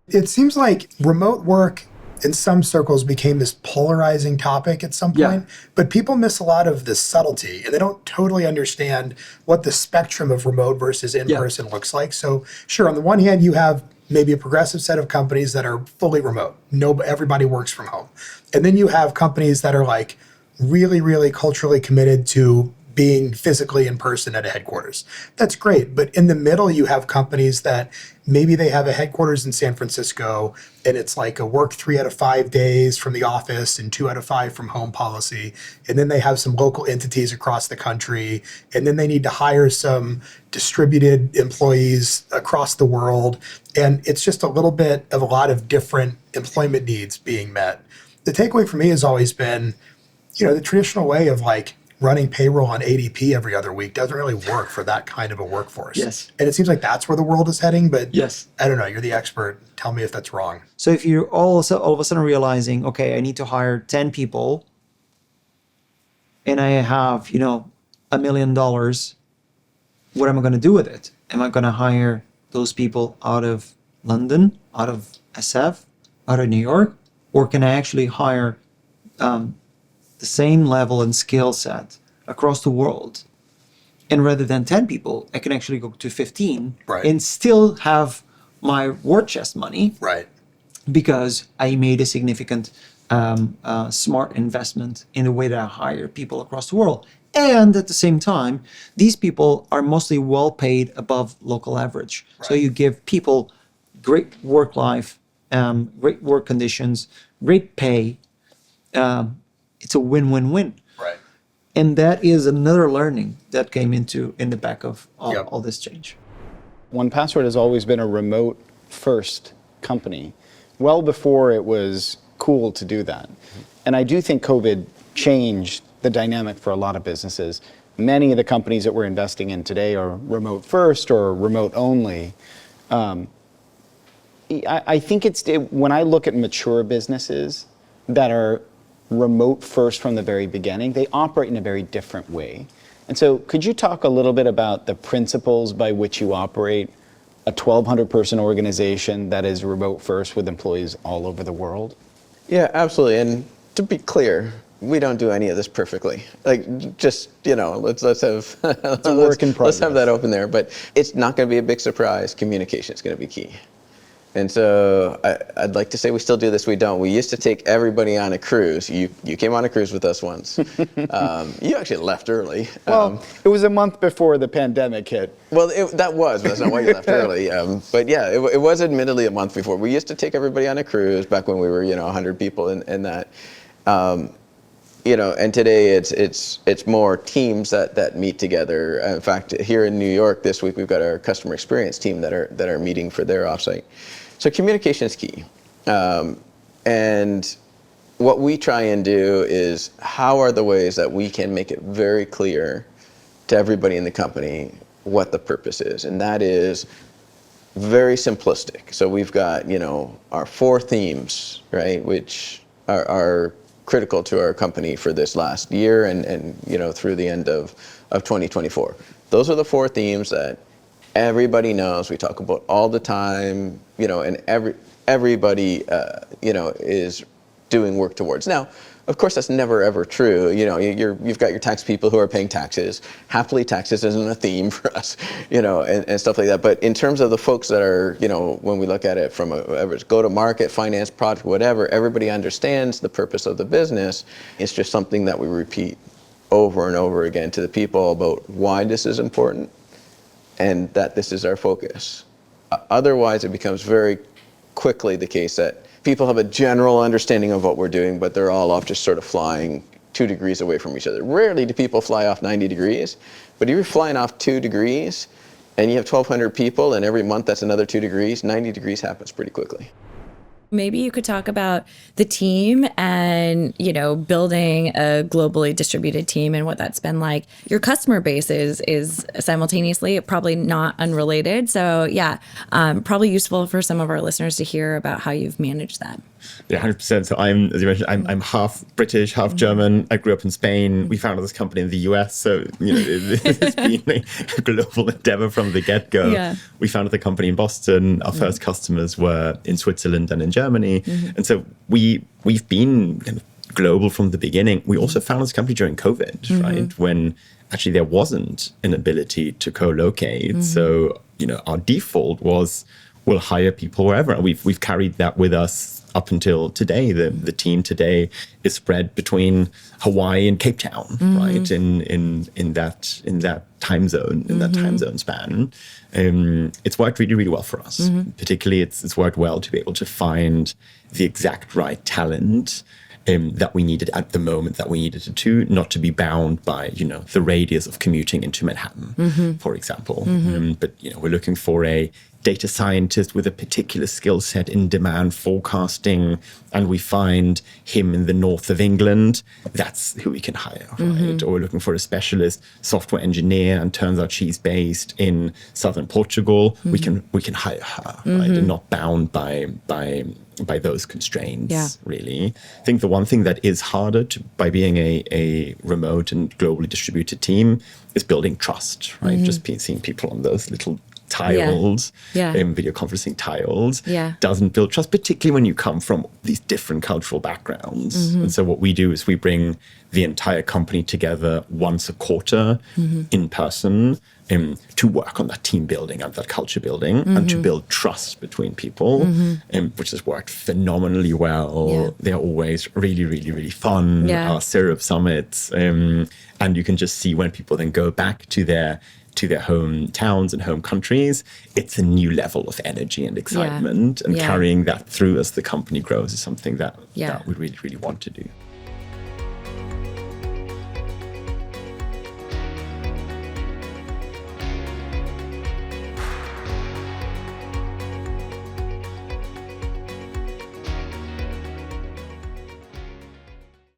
It seems like remote work in some circles became this polarizing topic at some point, but people miss a lot of the subtlety and they don't totally understand what the spectrum of remote versus in-person looks like. So sure, on the one hand, you have maybe a progressive set of companies that are fully remote. Everybody works from home. And then you have companies that are like really, really culturally committed to being physically in person at a headquarters. That's great. But in the middle, you have companies that maybe they have a headquarters in San Francisco and it's like a work 3 out of 5 days from the office and 2 out of 5 from home policy. And then they have some local entities across the country. And then they need to hire some distributed employees across the world. And it's just a little bit of a lot of different employment needs being met. The takeaway for me has always been, the traditional way of like running payroll on ADP every other week doesn't really work for that kind of a workforce. Yes. And it seems like that's where the world is heading, but yes. I don't know, you're the expert. Tell me if that's wrong. So if you're all of a sudden realizing, okay, I need to hire 10 people and I have, $1 million, what am I going to do with it? Am I going to hire those people out of London, out of SF, out of New York? Or can I actually hire the same level and skill set across the world? And rather than 10 people, I can actually go to 15 and still have my war chest money. Right. Because I made a significant smart investment in the way that I hire people across the world. And at the same time, these people are mostly well paid above local average. Right. So you give people great work life, great work conditions, great pay. It's a win-win-win. Right. And that is another learning that came in the back of all this change. 1Password has always been a remote first company, well before it was cool to do that. And I do think COVID changed the dynamic for a lot of businesses. Many of the companies that we're investing in today are remote first or remote only. I think when I look at mature businesses that are remote first from the very beginning, they operate in a very different way. And so could you talk a little bit about the principles by which you operate a 1,200 person organization that is remote first with employees all over the world? Yeah, absolutely. And to be clear, we don't do any of this perfectly. Like, just, let's have it's a work in progress. Let's have that open there. But it's not going to be a big surprise. Communication is going to be key. And so I'd like to say we still do this. We don't. We used to take everybody on a cruise. You came on a cruise with us once. You actually left early. Well, it was a month before the pandemic hit. Well, but that's not why you left early. But yeah, it was admittedly a month before. We used to take everybody on a cruise back when we were 100 people in that. And today it's more teams that meet together. In fact, here in New York this week we've got our customer experience team that are meeting for their offsite. So communication is key. And what we try and do is, how are the ways that we can make it very clear to everybody in the company what the purpose is? And that is very simplistic. So we've got, our 4 themes, right, which are critical to our company for this last year and through the end of 2024. Those are the 4 themes that everybody knows, we talk about all the time, and everybody, is doing work towards. Now, of course, that's never ever true. You've got your tax people who are paying taxes. Happily, taxes isn't a theme for us, and stuff like that. But in terms of the folks that are, when we look at it from whether it's go-to-market, finance, product, whatever, everybody understands the purpose of the business. It's just something that we repeat over and over again to the people about why this is important and that this is our focus. Otherwise, it becomes very quickly the case that people have a general understanding of what we're doing, but they're all off just sort of flying 2 degrees away from each other. Rarely do people fly off 90 degrees, but if you're flying off 2 degrees and you have 1,200 people and every month that's another 2 degrees, 90 degrees happens pretty quickly. Maybe you could talk about the team and, building a globally distributed team and what that's been like. Your customer base is simultaneously probably not unrelated. So yeah, probably useful for some of our listeners to hear about how you've managed that. Yeah, 100%. So as you mentioned, I'm half British, half German. I grew up in Spain. We founded this company in the US. So, it's been a global endeavor from the get-go. Yeah. We founded the company in Boston. Our first customers were in Switzerland and in Germany. And so we've been kind of global from the beginning. We also founded this company during COVID, right? When actually there wasn't an ability to co-locate. So, our default was we'll hire people wherever. And we've carried that with us up until today. The team today is spread between Hawaii and Cape Town, right? In that time zone, in that time zone span. It's worked really, really well for us. Particularly, it's worked well to be able to find the exact right talent that we needed at the moment that we needed it to, not to be bound by, the radius of commuting into Manhattan, for example. But, we're looking for a data scientist with a particular skill set in demand forecasting, and we find him in the north of England, that's who we can hire, right? Or we're looking for a specialist software engineer, and turns out she's based in southern Portugal. We can hire her, right? And not bound by those constraints, really. I think the one thing that is harder by being a remote and globally distributed team is building trust, right? Just seeing people on those little tiles, video conferencing tiles, doesn't build trust, particularly when you come from these different cultural backgrounds. And so what we do is we bring the entire company together once a quarter in person to work on that team building and that culture building and to build trust between people, which has worked phenomenally well. They're always really, really, really fun, our syrup summits. And you can just see when people then go back to their hometowns and home countries, it's a new level of energy and excitement. And carrying that through as the company grows is something that we really, really want to do.